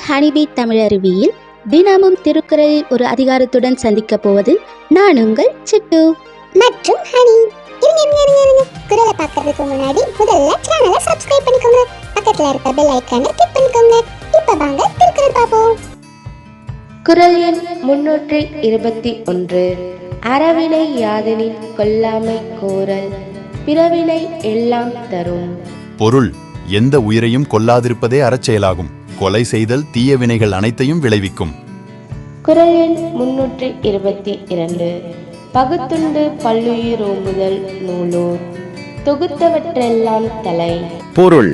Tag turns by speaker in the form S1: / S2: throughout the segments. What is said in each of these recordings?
S1: Honeybee தமிழருவியில் தினமும் திருக்குறளில் ஒரு அதிகாரத்துடன் சந்திக்க போவது நான் உங்கள் சிட்டு
S2: மற்றும் ஹனி. குறளை பார்க்கறதுக்கு முன்னாடி முதல்ல சேனலை சப்ஸ்கிரைப் பண்ணிக்கோங்க, பக்கத்துல இருக்க பெல் ஐகானை கிளிக் பண்ணிக்கோங்க. இப்ப வாங்க திருக்குறள் பார்ப்போம்.
S3: குறள் எண் 321. அறவினை யாதெனின் கொல்லாமை கோரல், பிறவினை எல்லாம் தரும்.
S4: பொருள்: எந்த உயிரையும் கொல்லாதிருப்பதே அறச்செயலாகும். கொலை செய்தல் தீய வினைகள் அனைத்தையும் விளைவிக்கும்.
S3: குறள் எண் 322. பகுத்துண்டு பல்லுயிர் ஓம்புதல் நூலோர், தொகுத்தவற்றெல்லாம் தலை.
S5: பொருள்: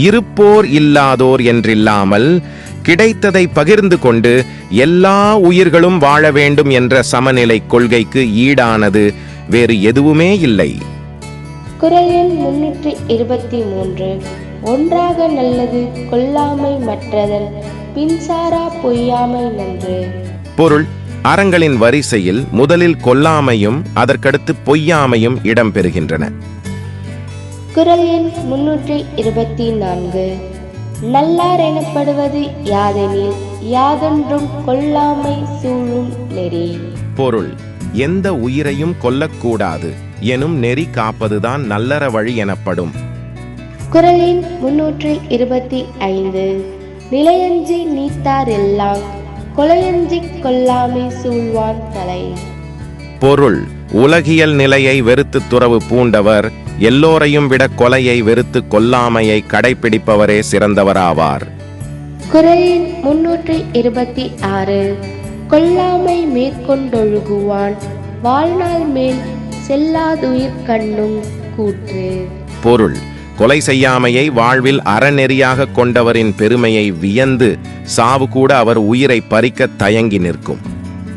S5: இருப்போர் இல்லாதோர் என்றில்லாமல் கிடைத்ததை பகிர்ந்து கொண்டு எல்லா உயிர்களும் வாழ வேண்டும் என்ற சமநிலை கொள்கைக்கு ஈடானது வேறு எதுவுமே இல்லை.
S3: குறள் எண் 323. ஒன்றாக நல்லது கொல்லாமை மற்றதன், பின்சாரா பொய்யாமை நன்று. பொருள்: அறங்களின் வரிசையில் முதலில் கொல்லாமையும் அதற்கடுத்து பொய்யாமையும் இடம்பெறுகின்றன. குறள் எண் 324. நல்லார் எனப்படுவது யாதெனில் யாதொன்றும் கொல்லாமை சூழும் நெறி.
S5: பொருள்: எந்த உயிரையும் கொல்லக்கூடாது எனும் நெறி காப்பதுதான் நல்லற வழி எனப்படும்.
S3: குறள் எண் 325. நிலையஞ்சி நீத்தார் எல்லாம் கொலையஞ்சி கொல்லாமை சூழ்வான் தலை.
S5: பொருள்: உலகியல் நிலையை வெறுத்து துறவு பூண்டவர் எல்லோரையும் விட கொலையை வெறுத்து கொல்லாமையை கடைபிடிப்பவரே சிறந்தவராவார்.
S3: குறள் எண் 326. கொல்லாமை மேற்கொண்டொழுகுவான் வாழ்நாள் மேல் செல்லாதுயிர் கண்ணும் கூற்று.
S5: பொருள்: கொலை செய்யாமையை வாழ்வில் அறநெறியாக கொண்டவரின் பெருமையை வியந்து சாவு கூட அவர் உயிரை பறிக்க தயங்கி நிற்கும்.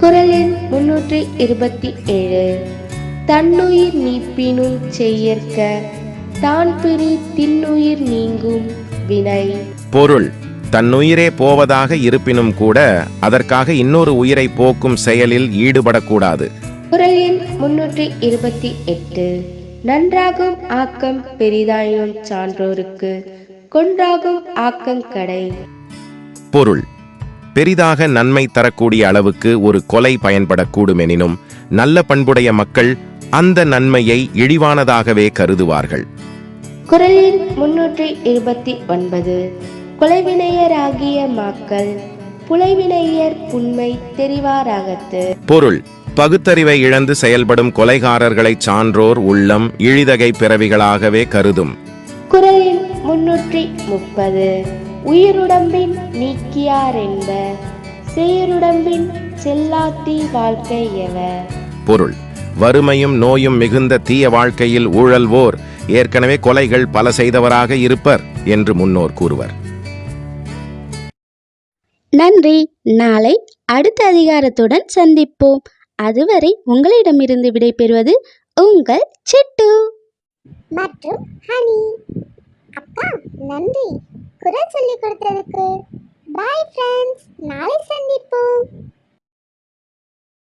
S3: குறள் எண் 327. தன்னுயிர் நீப்பினும் செய்யற்க தான் பிரி தின்னுயிர் நீங்கும் வினை.
S5: பொருள்: தன்னுயிரே போவதாக இருப்பினும் கூட அதற்காக இன்னொரு உயிரை போக்கும் செயலில் ஈடுபடக்கூடாது.
S3: குறள் எண் 328. நன்றாகும் ஆக்கம் பெரிதாயும் சான்றோருக்கு கொன்றாகும் ஆக்கங்கடை.
S5: பொருள்: பெரிதாக நன்மை தரக்கூடிய அளவுக்கு ஒரு கொலை பயன்படக்கூடும் எனினும் நல்ல பண்புடைய மக்கள் அந்த நன்மையை இழிவானதாகவே கருதுவார்கள்.
S3: குறள் எண் 329. கொலைவினையராகிய மாக்கள் புலைவினையர் புன்மை தெரிவாராகத்து.
S5: பொருள்: பகுத்தறிவை இழந்து செயல்படும் கொலைகாரர்களை சான்றோர் உள்ளம் இழிதகை பிறவிகளாகவே கருதும்.
S3: குறள் எண் 330. உயிருடம்பின் நீக்கியார் என்ப சேருடம்பின் செல்லாத்தி வாழ்க்கை எவ.
S5: பொருள்: வறுமையும் நோயும் மிகுந்த தீய வாழ்க்கையில் ஊழல்வோர் ஏற்கனவே கொலைகள் பல செய்தவராக இருப்பர் என்று முன்னோர் கூறுவர்.
S1: நன்றி. நாளை அடுத்த அதிகாரத்துடன் சந்திப்போம். அதுவரை உங்களிடமிருந்து விடைபெறுவது உங்கள் சிட்டு
S2: மற்றும் ஹனி. அக்கா நன்றி குறள் சொல்லி கொடுத்ததுக்கு. பாய் ஃப்ரெண்ட்ஸ், நாளை சந்திப்போம்.